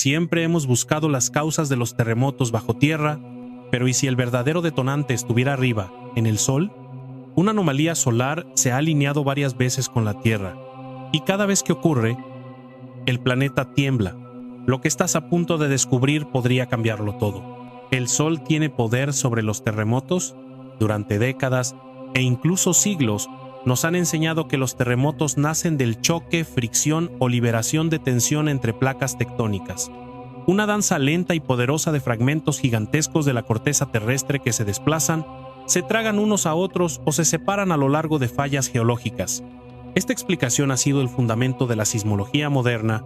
siempre hemos buscado las causas de los terremotos bajo tierra, pero ¿y si el verdadero detonante estuviera arriba, en el Sol? Una anomalía solar se ha alineado varias veces con la Tierra, y cada vez que ocurre, el planeta tiembla. Lo que estás a punto de descubrir podría cambiarlo todo. El Sol tiene poder sobre los terremotos. Durante décadas e incluso siglos, nos han enseñado que los terremotos nacen del choque, fricción o liberación de tensión entre placas tectónicas. Una danza lenta y poderosa de fragmentos gigantescos de la corteza terrestre que se desplazan, se tragan unos a otros o se separan a lo largo de fallas geológicas. Esta explicación ha sido el fundamento de la sismología moderna,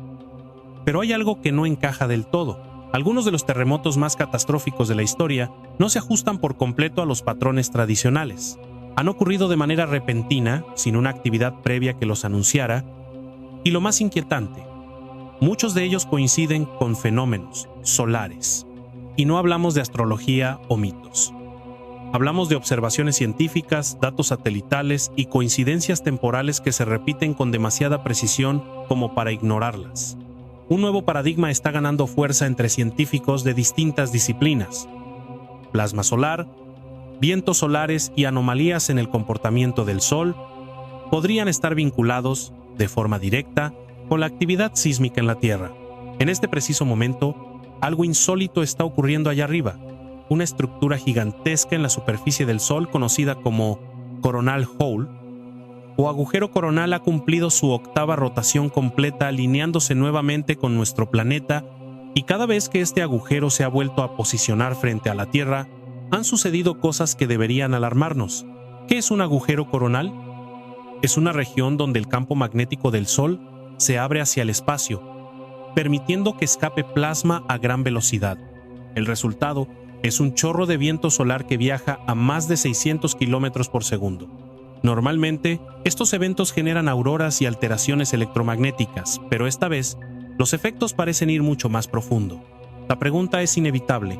pero hay algo que no encaja del todo. Algunos de los terremotos más catastróficos de la historia no se ajustan por completo a los patrones tradicionales. Han ocurrido de manera repentina, sin una actividad previa que los anunciara, y lo más inquietante, muchos de ellos coinciden con fenómenos solares. Y no hablamos de astrología o mitos. Hablamos de observaciones científicas, datos satelitales y coincidencias temporales que se repiten con demasiada precisión como para ignorarlas. Un nuevo paradigma está ganando fuerza entre científicos de distintas disciplinas. Plasma solar, vientos solares y anomalías en el comportamiento del Sol podrían estar vinculados, de forma directa, con la actividad sísmica en la Tierra. En este preciso momento, algo insólito está ocurriendo allá arriba. Una estructura gigantesca en la superficie del Sol conocida como Coronal Hole o agujero coronal ha cumplido su octava rotación completa alineándose nuevamente con nuestro planeta, y cada vez que este agujero se ha vuelto a posicionar frente a la Tierra, han sucedido cosas que deberían alarmarnos. ¿Qué es un agujero coronal? Es una región donde el campo magnético del Sol se abre hacia el espacio, permitiendo que escape plasma a gran velocidad. El resultado es un chorro de viento solar que viaja a más de 600 kilómetros por segundo. Normalmente, estos eventos generan auroras y alteraciones electromagnéticas, pero esta vez, los efectos parecen ir mucho más profundo. La pregunta es inevitable.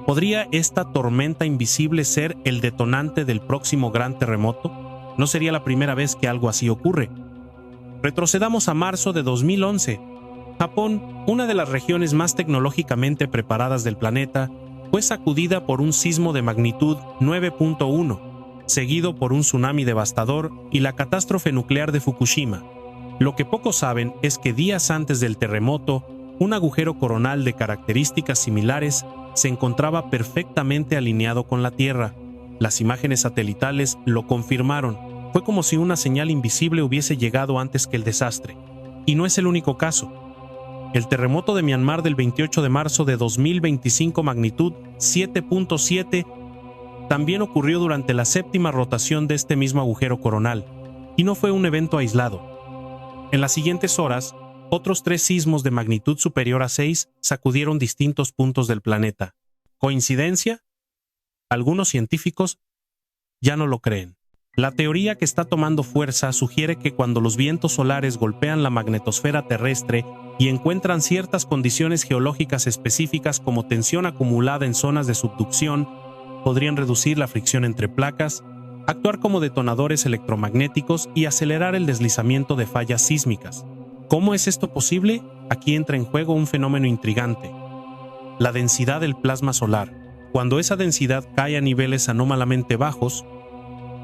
¿Podría esta tormenta invisible ser el detonante del próximo gran terremoto? No sería la primera vez que algo así ocurre. Retrocedamos a marzo de 2011. Japón, una de las regiones más tecnológicamente preparadas del planeta, fue sacudida por un sismo de magnitud 9.1, seguido por un tsunami devastador y la catástrofe nuclear de Fukushima. Lo que pocos saben es que días antes del terremoto, un agujero coronal de características similares se encontraba perfectamente alineado con la Tierra. Las imágenes satelitales lo confirmaron. Fue como si una señal invisible hubiese llegado antes que el desastre. Y no es el único caso. El terremoto de Myanmar del 28 de marzo de 2025, magnitud 7.7, también ocurrió durante la séptima rotación de este mismo agujero coronal, y no fue un evento aislado. En las siguientes horas, otros 3 sismos de magnitud superior a 6 sacudieron distintos puntos del planeta. ¿Coincidencia? Algunos científicos ya no lo creen. La teoría que está tomando fuerza sugiere que cuando los vientos solares golpean la magnetosfera terrestre y encuentran ciertas condiciones geológicas específicas como tensión acumulada en zonas de subducción, podrían reducir la fricción entre placas, actuar como detonadores electromagnéticos y acelerar el deslizamiento de fallas sísmicas. ¿Cómo es esto posible? Aquí entra en juego un fenómeno intrigante: la densidad del plasma solar. Cuando esa densidad cae a niveles anómalamente bajos,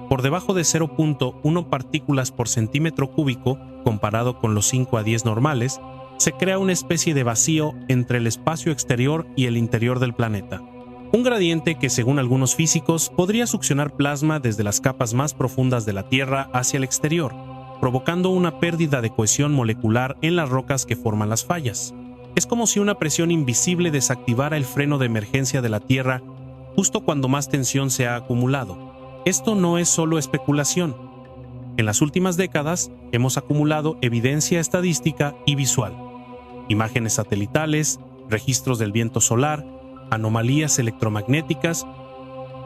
por debajo de 0.1 partículas por centímetro cúbico, comparado con los 5 a 10 normales, se crea una especie de vacío entre el espacio exterior y el interior del planeta. Un gradiente que, según algunos físicos, podría succionar plasma desde las capas más profundas de la Tierra hacia el exterior, provocando una pérdida de cohesión molecular en las rocas que forman las fallas. Es como si una presión invisible desactivara el freno de emergencia de la Tierra justo cuando más tensión se ha acumulado. Esto no es solo especulación. En las últimas décadas hemos acumulado evidencia estadística y visual, imágenes satelitales, registros del viento solar, anomalías electromagnéticas,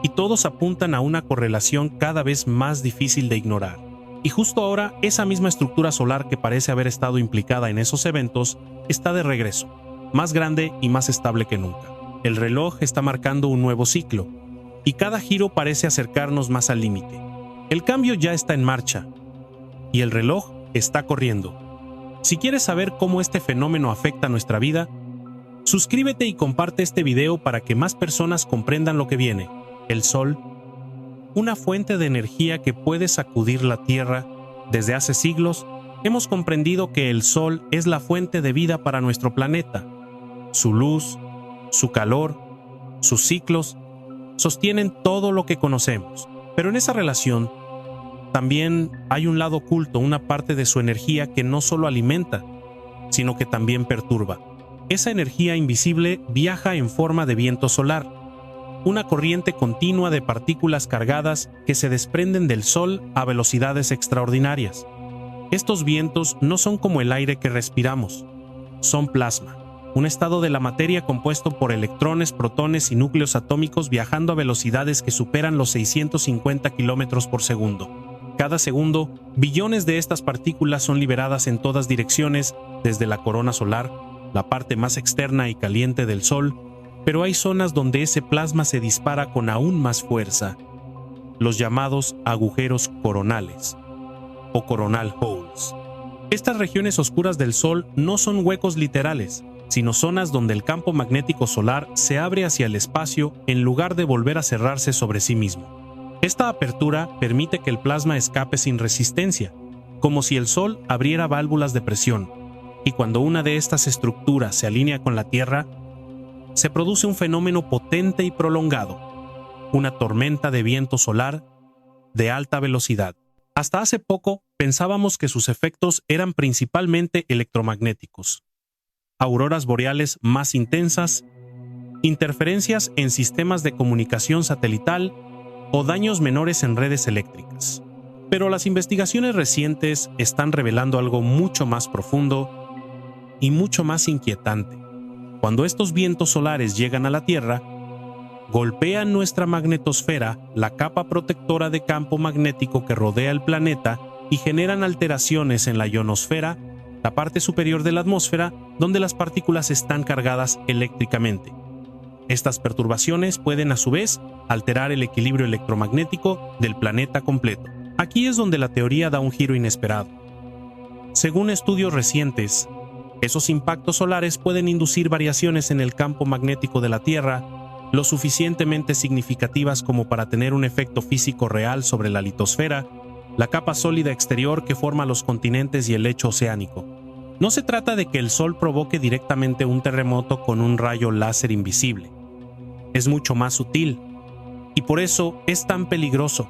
y todos apuntan a una correlación cada vez más difícil de ignorar. Y justo ahora, esa misma estructura solar que parece haber estado implicada en esos eventos está de regreso, más grande y más estable que nunca. El reloj está marcando un nuevo ciclo, y cada giro parece acercarnos más al límite. El cambio ya está en marcha, y el reloj está corriendo. Si quieres saber cómo este fenómeno afecta nuestra vida, Suscríbete y comparte este video para que más personas comprendan lo que viene. El Sol, una fuente de energía que puede sacudir la Tierra. Desde hace siglos, hemos comprendido que el Sol es la fuente de vida para nuestro planeta. Su luz, su calor, sus ciclos, sostienen todo lo que conocemos. Pero en esa relación, también hay un lado oculto, una parte de su energía que no solo alimenta, sino que también perturba. Esa energía invisible viaja en forma de viento solar, una corriente continua de partículas cargadas que se desprenden del Sol a velocidades extraordinarias. Estos vientos no son como el aire que respiramos, son plasma, un estado de la materia compuesto por electrones, protones y núcleos atómicos viajando a velocidades que superan los 650 kilómetros por segundo. Cada segundo, billones de estas partículas son liberadas en todas direcciones desde la corona solar, la parte más externa y caliente del Sol, pero hay zonas donde ese plasma se dispara con aún más fuerza, los llamados agujeros coronales o coronal holes. Estas regiones oscuras del Sol no son huecos literales, sino zonas donde el campo magnético solar se abre hacia el espacio en lugar de volver a cerrarse sobre sí mismo. Esta apertura permite que el plasma escape sin resistencia, como si el Sol abriera válvulas de presión, y cuando una de estas estructuras se alinea con la Tierra, se produce un fenómeno potente y prolongado, una tormenta de viento solar de alta velocidad. Hasta hace poco pensábamos que sus efectos eran principalmente electromagnéticos. Auroras boreales más intensas, interferencias en sistemas de comunicación satelital o daños menores en redes eléctricas. Pero las investigaciones recientes están revelando algo mucho más profundo y mucho más inquietante. Cuando estos vientos solares llegan a la Tierra, golpean nuestra magnetosfera, la capa protectora de campo magnético que rodea el planeta, y generan alteraciones en la ionosfera, la parte superior de la atmósfera, donde las partículas están cargadas eléctricamente. Estas perturbaciones pueden a su vez alterar el equilibrio electromagnético del planeta completo. Aquí es donde la teoría da un giro inesperado. Según estudios recientes, esos impactos solares pueden inducir variaciones en el campo magnético de la Tierra, lo suficientemente significativas como para tener un efecto físico real sobre la litosfera, la capa sólida exterior que forma los continentes y el lecho oceánico. No se trata de que el Sol provoque directamente un terremoto con un rayo láser invisible. Es mucho más sutil, y por eso es tan peligroso.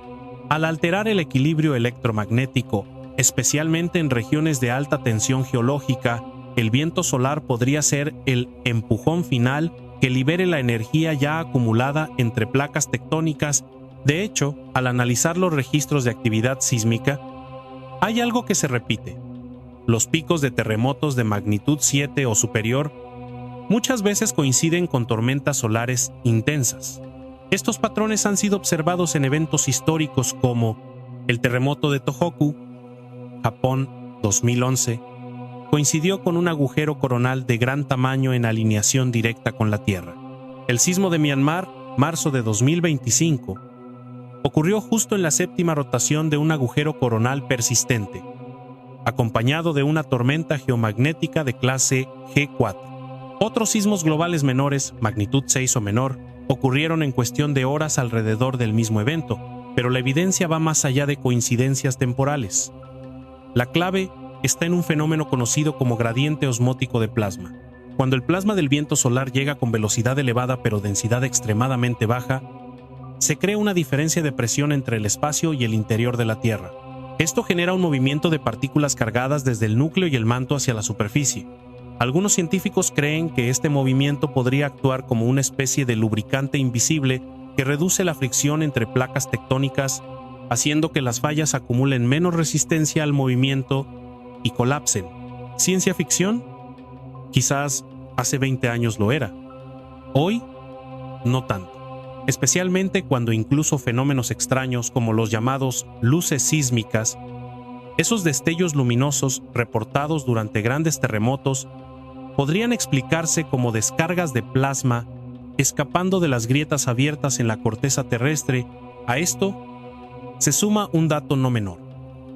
Al alterar el equilibrio electromagnético, especialmente en regiones de alta tensión geológica, el viento solar podría ser el empujón final que libere la energía ya acumulada entre placas tectónicas. De hecho, al analizar los registros de actividad sísmica, hay algo que se repite. Los picos de terremotos de magnitud 7 o superior muchas veces coinciden con tormentas solares intensas. Estos patrones han sido observados en eventos históricos como el terremoto de Tohoku, Japón, 2011, coincidió con un agujero coronal de gran tamaño en alineación directa con la Tierra. El sismo de Myanmar, marzo de 2025, ocurrió justo en la séptima rotación de un agujero coronal persistente, acompañado de una tormenta geomagnética de clase G4. Otros sismos globales menores, magnitud 6 o menor, ocurrieron en cuestión de horas alrededor del mismo evento, pero la evidencia va más allá de coincidencias temporales. La clave está en un fenómeno conocido como gradiente osmótico de plasma. Cuando el plasma del viento solar llega con velocidad elevada pero densidad extremadamente baja, se crea una diferencia de presión entre el espacio y el interior de la Tierra. Esto genera un movimiento de partículas cargadas desde el núcleo y el manto hacia la superficie. Algunos científicos creen que este movimiento podría actuar como una especie de lubricante invisible que reduce la fricción entre placas tectónicas, haciendo que las fallas acumulen menos resistencia al movimiento y colapsen. ¿Ciencia ficción? Quizás hace 20 años lo era. Hoy, no tanto. Especialmente cuando incluso fenómenos extraños como los llamados luces sísmicas, esos destellos luminosos reportados durante grandes terremotos, podrían explicarse como descargas de plasma escapando de las grietas abiertas en la corteza terrestre. A esto se suma un dato no menor.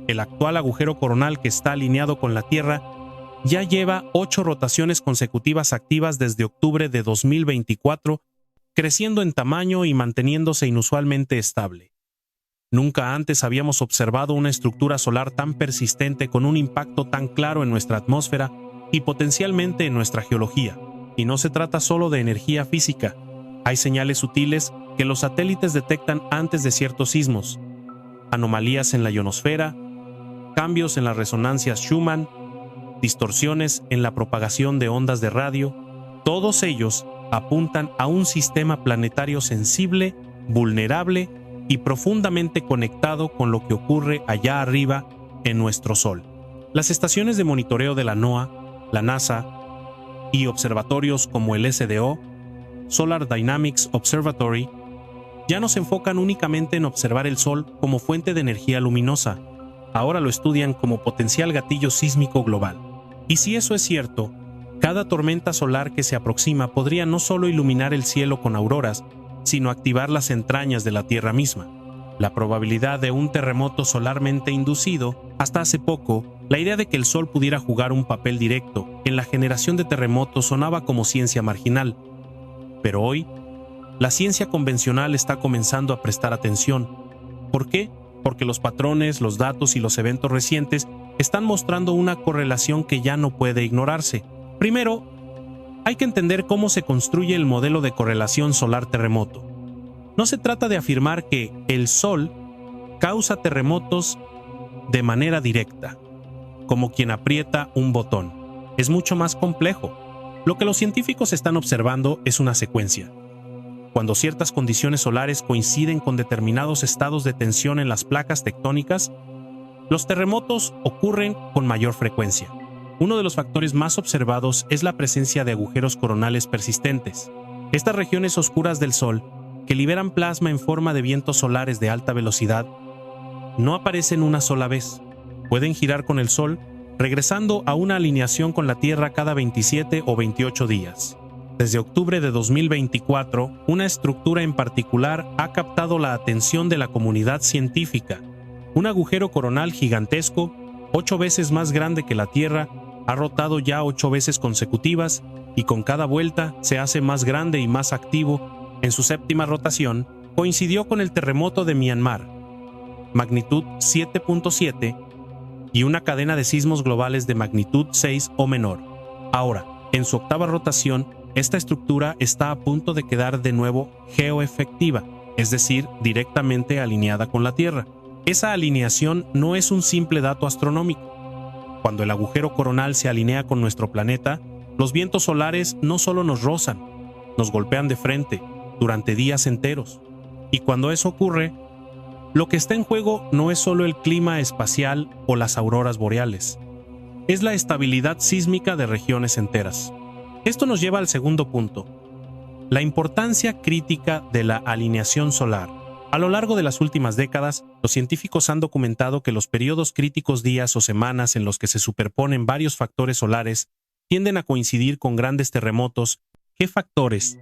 El actual agujero coronal que está alineado con la Tierra ya lleva 8 rotaciones consecutivas activas desde octubre de 2024, creciendo en tamaño y manteniéndose inusualmente estable. Nunca antes habíamos observado una estructura solar tan persistente con un impacto tan claro en nuestra atmósfera y potencialmente en nuestra geología. Y no se trata solo de energía física. Hay señales sutiles que los satélites detectan antes de ciertos sismos, anomalías en la ionosfera, cambios en las resonancias Schumann, distorsiones en la propagación de ondas de radio. Todos ellos apuntan a un sistema planetario sensible, vulnerable y profundamente conectado con lo que ocurre allá arriba en nuestro Sol. Las estaciones de monitoreo de la NOAA, la NASA y observatorios como el SDO, Solar Dynamics Observatory, ya no se enfocan únicamente en observar el Sol como fuente de energía luminosa. Ahora lo estudian como potencial gatillo sísmico global. Y si eso es cierto, cada tormenta solar que se aproxima podría no solo iluminar el cielo con auroras, sino activar las entrañas de la Tierra misma. La probabilidad de un terremoto solarmente inducido, hasta hace poco, la idea de que el Sol pudiera jugar un papel directo en la generación de terremotos sonaba como ciencia marginal. Pero hoy, la ciencia convencional está comenzando a prestar atención. ¿Por qué? Porque los patrones, los datos y los eventos recientes están mostrando una correlación que ya no puede ignorarse. Primero, hay que entender cómo se construye el modelo de correlación solar-terremoto. No se trata de afirmar que el Sol causa terremotos de manera directa, como quien aprieta un botón. Es mucho más complejo. Lo que los científicos están observando es una secuencia. Cuando ciertas condiciones solares coinciden con determinados estados de tensión en las placas tectónicas, los terremotos ocurren con mayor frecuencia. Uno de los factores más observados es la presencia de agujeros coronales persistentes. Estas regiones oscuras del Sol, que liberan plasma en forma de vientos solares de alta velocidad, no aparecen una sola vez. Pueden girar con el Sol, regresando a una alineación con la Tierra cada 27 o 28 días. Desde octubre de 2024, una estructura en particular ha captado la atención de la comunidad científica. Un agujero coronal gigantesco, 8 veces más grande que la Tierra, ha rotado ya 8 veces consecutivas y con cada vuelta se hace más grande y más activo. En su séptima rotación, coincidió con el terremoto de Myanmar, magnitud 7.7, y una cadena de sismos globales de magnitud 6 o menor. Ahora, en su octava rotación, esta estructura está a punto de quedar de nuevo geoefectiva, es decir, directamente alineada con la Tierra. Esa alineación no es un simple dato astronómico. Cuando el agujero coronal se alinea con nuestro planeta, los vientos solares no solo nos rozan, nos golpean de frente durante días enteros. Y cuando eso ocurre, lo que está en juego no es solo el clima espacial o las auroras boreales, es la estabilidad sísmica de regiones enteras. Esto nos lleva al segundo punto, la importancia crítica de la alineación solar. A lo largo de las últimas décadas, los científicos han documentado que los periodos críticos, días o semanas en los que se superponen varios factores solares tienden a coincidir con grandes terremotos. ¿Qué factores?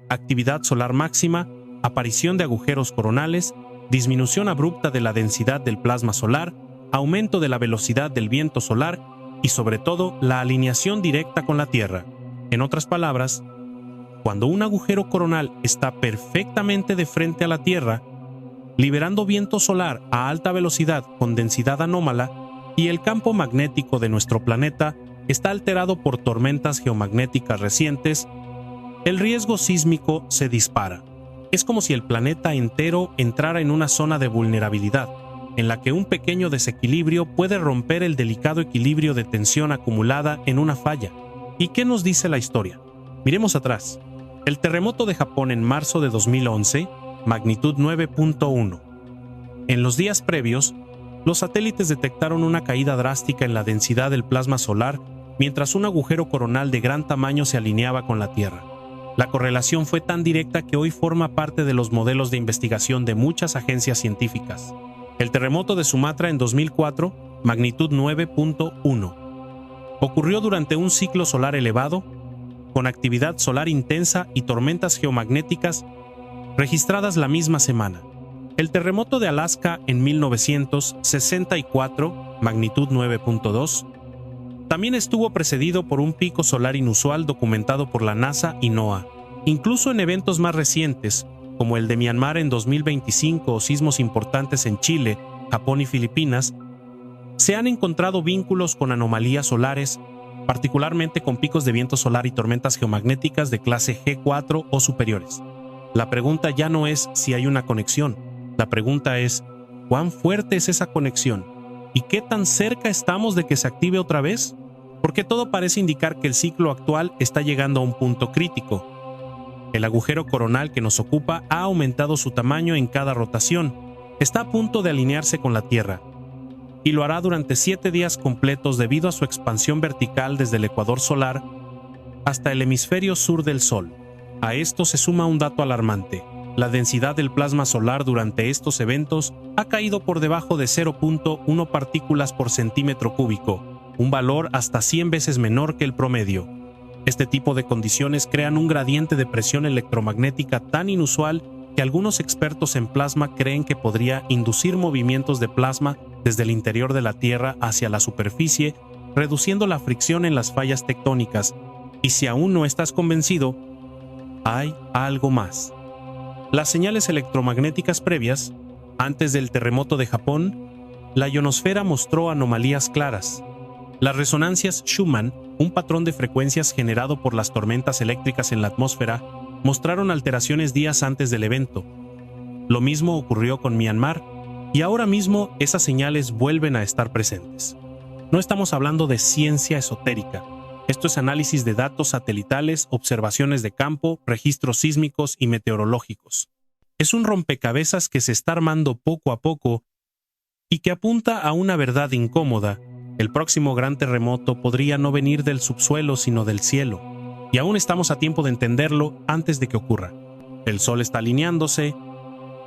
Actividad solar máxima, aparición de agujeros coronales, disminución abrupta de la densidad del plasma solar, aumento de la velocidad del viento solar y sobre todo la alineación directa con la Tierra. En otras palabras, cuando un agujero coronal está perfectamente de frente a la Tierra, liberando viento solar a alta velocidad con densidad anómala, y el campo magnético de nuestro planeta está alterado por tormentas geomagnéticas recientes, el riesgo sísmico se dispara. Es como si el planeta entero entrara en una zona de vulnerabilidad, en la que un pequeño desequilibrio puede romper el delicado equilibrio de tensión acumulada en una falla. ¿Y qué nos dice la historia? Miremos atrás. El terremoto de Japón en marzo de 2011, magnitud 9.1. En los días previos, los satélites detectaron una caída drástica en la densidad del plasma solar mientras un agujero coronal de gran tamaño se alineaba con la Tierra. La correlación fue tan directa que hoy forma parte de los modelos de investigación de muchas agencias científicas. El terremoto de Sumatra en 2004, magnitud 9.1. Ocurrió durante un ciclo solar elevado, con actividad solar intensa y tormentas geomagnéticas registradas la misma semana. El terremoto de Alaska en 1964, magnitud 9.2, También estuvo precedido por un pico solar inusual documentado por la NASA y NOAA. Incluso en eventos más recientes, como el de Myanmar en 2025 o sismos importantes en Chile, Japón y Filipinas, se han encontrado vínculos con anomalías solares, particularmente con picos de viento solar y tormentas geomagnéticas de clase G4 o superiores. La pregunta ya no es si hay una conexión, la pregunta es ¿cuán fuerte es esa conexión? ¿Y qué tan cerca estamos de que se active otra vez? Porque todo parece indicar que el ciclo actual está llegando a un punto crítico. El agujero coronal que nos ocupa ha aumentado su tamaño en cada rotación, está a punto de alinearse con la Tierra, y lo hará durante 7 días completos debido a su expansión vertical desde el ecuador solar hasta el hemisferio sur del Sol. A esto se suma un dato alarmante. La densidad del plasma solar durante estos eventos ha caído por debajo de 0.1 partículas por centímetro cúbico, un valor hasta 100 veces menor que el promedio. Este tipo de condiciones crean un gradiente de presión electromagnética tan inusual que algunos expertos en plasma creen que podría inducir movimientos de plasma desde el interior de la Tierra hacia la superficie, reduciendo la fricción en las fallas tectónicas. Y si aún no estás convencido, hay algo más. Las señales electromagnéticas previas, antes del terremoto de Japón, la ionosfera mostró anomalías claras. Las resonancias Schumann, un patrón de frecuencias generado por las tormentas eléctricas en la atmósfera, mostraron alteraciones días antes del evento. Lo mismo ocurrió con Myanmar, y ahora mismo esas señales vuelven a estar presentes. No estamos hablando de ciencia esotérica. Esto es análisis de datos satelitales, observaciones de campo, registros sísmicos y meteorológicos. Es un rompecabezas que se está armando poco a poco y que apunta a una verdad incómoda. El próximo gran terremoto podría no venir del subsuelo sino del cielo, y aún estamos a tiempo de entenderlo antes de que ocurra. El Sol está alineándose,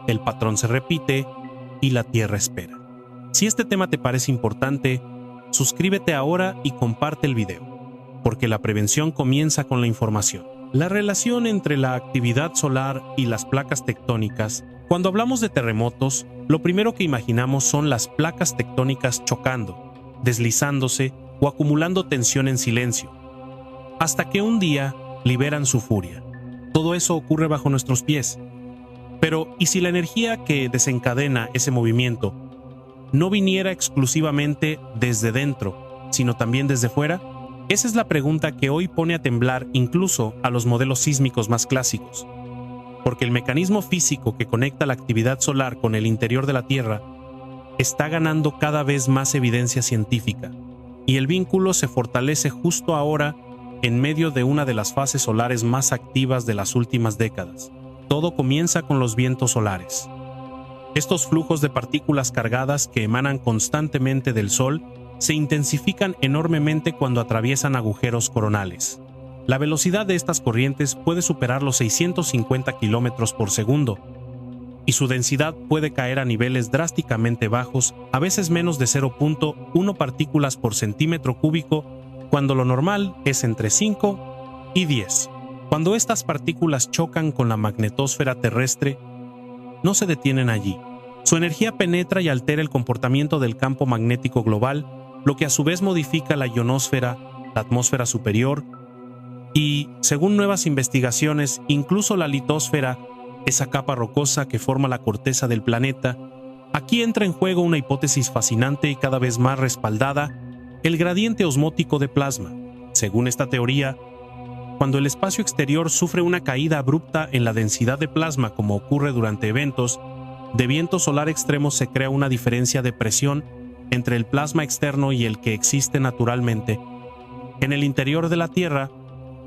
el patrón se repite y la Tierra espera. Si este tema te parece importante, suscríbete ahora y comparte el video, porque la prevención comienza con la información. La relación entre la actividad solar y las placas tectónicas. Cuando hablamos de terremotos, lo primero que imaginamos son las placas tectónicas chocando, deslizándose o acumulando tensión en silencio, hasta que un día liberan su furia. Todo eso ocurre bajo nuestros pies. Pero, ¿y si la energía que desencadena ese movimiento no viniera exclusivamente desde dentro, sino también desde fuera? Esa es la pregunta que hoy pone a temblar incluso a los modelos sísmicos más clásicos. Porque el mecanismo físico que conecta la actividad solar con el interior de la Tierra está ganando cada vez más evidencia científica, y el vínculo se fortalece justo ahora en medio de una de las fases solares más activas de las últimas décadas. Todo comienza con los vientos solares. Estos flujos de partículas cargadas que emanan constantemente del Sol se intensifican enormemente cuando atraviesan agujeros coronales. La velocidad de estas corrientes puede superar los 650 kilómetros por segundo, y su densidad puede caer a niveles drásticamente bajos, a veces menos de 0.1 partículas por centímetro cúbico, cuando lo normal es entre 5 y 10. Cuando estas partículas chocan con la magnetosfera terrestre, no se detienen allí. Su energía penetra y altera el comportamiento del campo magnético global, lo que a su vez modifica la ionosfera, la atmósfera superior y, según nuevas investigaciones, incluso la litosfera, esa capa rocosa que forma la corteza del planeta. Aquí entra en juego una hipótesis fascinante y cada vez más respaldada, el gradiente osmótico de plasma. Según esta teoría, cuando el espacio exterior sufre una caída abrupta en la densidad de plasma, como ocurre durante eventos de viento solar extremos, se crea una diferencia de presión entre el plasma externo y el que existe naturalmente en el interior de la Tierra.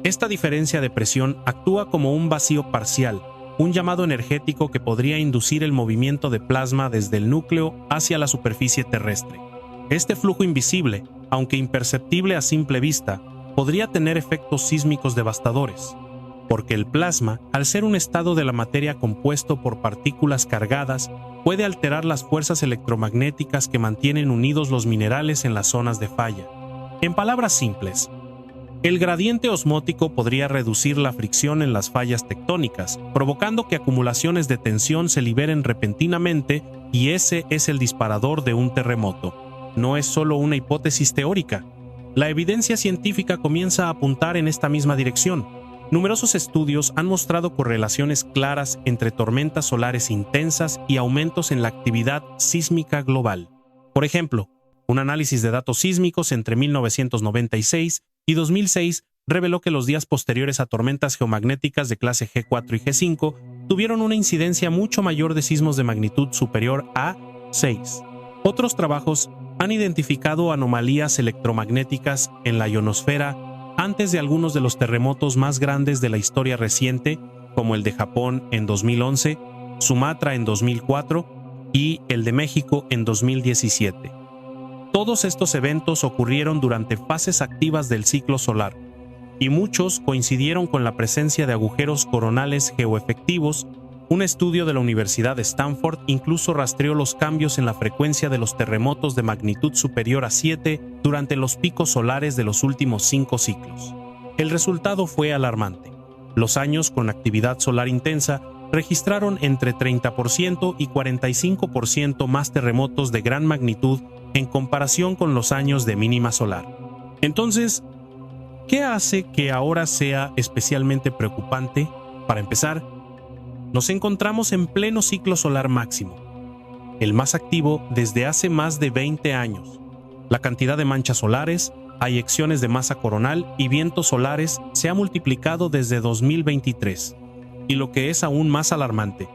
Esta diferencia de presión actúa como un vacío parcial, un llamado energético que podría inducir el movimiento de plasma desde el núcleo hacia la superficie terrestre. Este flujo invisible, aunque imperceptible a simple vista, podría tener efectos sísmicos devastadores, porque el plasma, al ser un estado de la materia compuesto por partículas cargadas, puede alterar las fuerzas electromagnéticas que mantienen unidos los minerales en las zonas de falla. En palabras simples, el gradiente osmótico podría reducir la fricción en las fallas tectónicas, provocando que acumulaciones de tensión se liberen repentinamente, y ese es el disparador de un terremoto. No es solo una hipótesis teórica, La evidencia científica comienza a apuntar en esta misma dirección. Numerosos estudios han mostrado correlaciones claras entre tormentas solares intensas y aumentos en la actividad sísmica global. Por ejemplo, un análisis de datos sísmicos entre 1996 y 2006 reveló que los días posteriores a tormentas geomagnéticas de clase G4 y G5 tuvieron una incidencia mucho mayor de sismos de magnitud superior a 6. Otros trabajos han identificado anomalías electromagnéticas en la ionosfera antes de algunos de los terremotos más grandes de la historia reciente, como el de Japón en 2011, Sumatra en 2004 y el de México en 2017. Todos estos eventos ocurrieron durante fases activas del ciclo solar, y muchos coincidieron con la presencia de agujeros coronales geoefectivos. Un estudio de la Universidad de Stanford incluso rastreó los cambios en la frecuencia de los terremotos de magnitud superior a 7 durante los picos solares de los últimos 5 ciclos. El resultado fue alarmante. Los años con actividad solar intensa registraron entre 30% y 45% más terremotos de gran magnitud en comparación con los años de mínima solar. Entonces, ¿qué hace que ahora sea especialmente preocupante? Para empezar, nos encontramos en pleno ciclo solar máximo, el más activo desde hace más de 20 años. La cantidad de manchas solares, eyecciones de masa coronal y vientos solares se ha multiplicado desde 2023. Y lo que es aún más alarmante,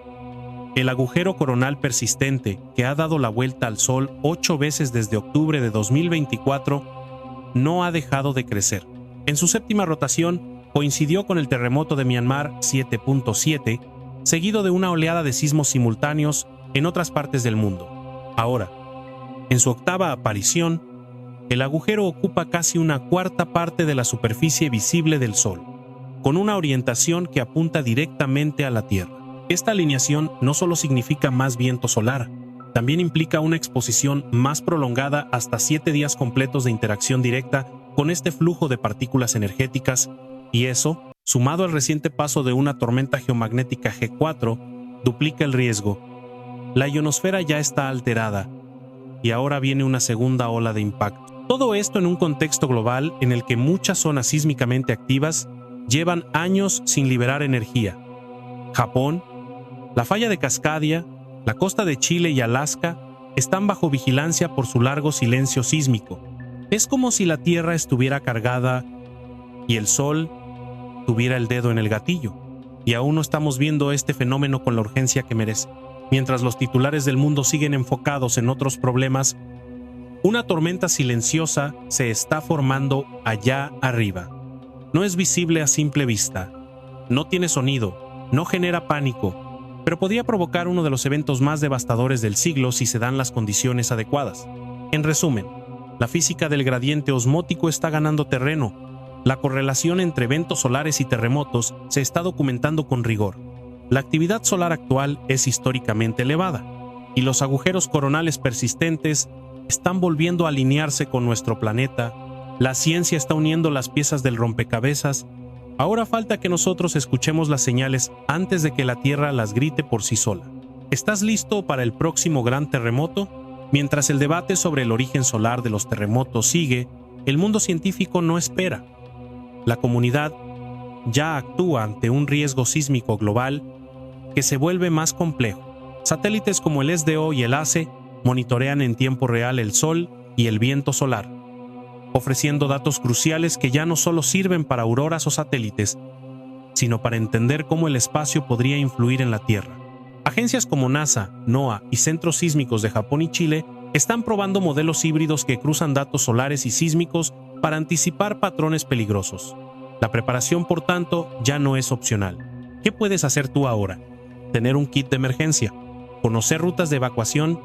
el agujero coronal persistente, que ha dado la vuelta al Sol 8 veces desde octubre de 2024, no ha dejado de crecer. En su séptima rotación, coincidió con el terremoto de Myanmar 7.7, seguido de una oleada de sismos simultáneos en otras partes del mundo. Ahora, en su octava aparición, el agujero ocupa casi una cuarta parte de la superficie visible del Sol, con una orientación que apunta directamente a la Tierra. Esta alineación no solo significa más viento solar, también implica una exposición más prolongada hasta 7 días completos de interacción directa con este flujo de partículas energéticas, y eso, sumado al reciente paso de una tormenta geomagnética G4, duplica el riesgo. La ionosfera ya está alterada, y ahora viene una segunda ola de impacto. Todo esto en un contexto global en el que muchas zonas sísmicamente activas llevan años sin liberar energía. Japón, la falla de Cascadia, la costa de Chile y Alaska están bajo vigilancia por su largo silencio sísmico. Es como si la Tierra estuviera cargada y el Sol tuviera el dedo en el gatillo, y aún no estamos viendo este fenómeno con la urgencia que merece. Mientras los titulares del mundo siguen enfocados en otros problemas, una tormenta silenciosa se está formando allá arriba. No es visible a simple vista, no tiene sonido, no genera pánico, pero podría provocar uno de los eventos más devastadores del siglo si se dan las condiciones adecuadas. En resumen, la física del gradiente osmótico está ganando terreno. La correlación entre eventos solares y terremotos se está documentando con rigor. La actividad solar actual es históricamente elevada, y los agujeros coronales persistentes están volviendo a alinearse con nuestro planeta. La ciencia está uniendo las piezas del rompecabezas. Ahora falta que nosotros escuchemos las señales antes de que la Tierra las grite por sí sola. ¿Estás listo para el próximo gran terremoto? Mientras el debate sobre el origen solar de los terremotos sigue, el mundo científico no espera. La comunidad ya actúa ante un riesgo sísmico global que se vuelve más complejo. Satélites como el SDO y el ACE monitorean en tiempo real el Sol y el viento solar, ofreciendo datos cruciales que ya no solo sirven para auroras o satélites, sino para entender cómo el espacio podría influir en la Tierra. Agencias como NASA, NOAA y centros sísmicos de Japón y Chile están probando modelos híbridos que cruzan datos solares y sísmicos para anticipar patrones peligrosos. La preparación, por tanto, ya no es opcional. ¿Qué puedes hacer tú ahora? Tener un kit de emergencia, conocer rutas de evacuación,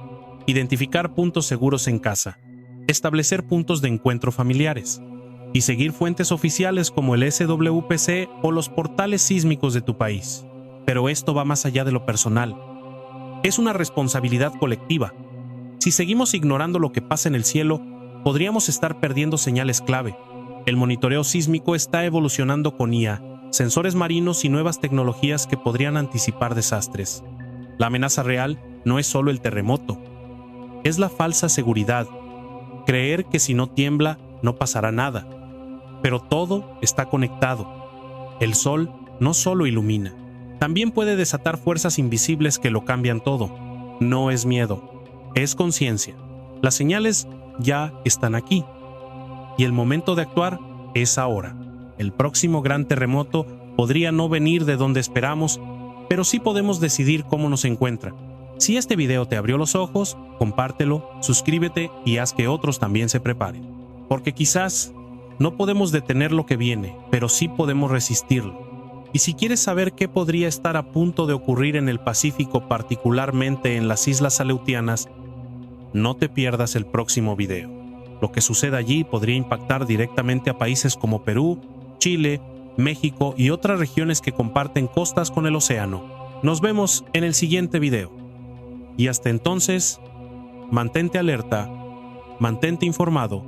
identificar puntos seguros en casa, establecer puntos de encuentro familiares y seguir fuentes oficiales como el SWPC o los portales sísmicos de tu país. Pero esto va más allá de lo personal. Es una responsabilidad colectiva. Si seguimos ignorando lo que pasa en el cielo, podríamos estar perdiendo señales clave. El monitoreo sísmico está evolucionando con IA, sensores marinos y nuevas tecnologías que podrían anticipar desastres. La amenaza real no es solo el terremoto, es la falsa seguridad. Creer que si no tiembla, no pasará nada. Pero todo está conectado. El sol no solo ilumina, también puede desatar fuerzas invisibles que lo cambian todo. No es miedo, es conciencia. Las señales ya están aquí. Y el momento de actuar es ahora. El próximo gran terremoto podría no venir de donde esperamos, pero sí podemos decidir cómo nos encuentra. Si este video te abrió los ojos, compártelo, suscríbete y haz que otros también se preparen. Porque quizás no podemos detener lo que viene, pero sí podemos resistirlo. Y si quieres saber qué podría estar a punto de ocurrir en el Pacífico, particularmente en las Islas Aleutianas, no te pierdas el próximo video. Lo que suceda allí podría impactar directamente a países como Perú, Chile, México y otras regiones que comparten costas con el océano. Nos vemos en el siguiente video. Y hasta entonces, mantente alerta, mantente informado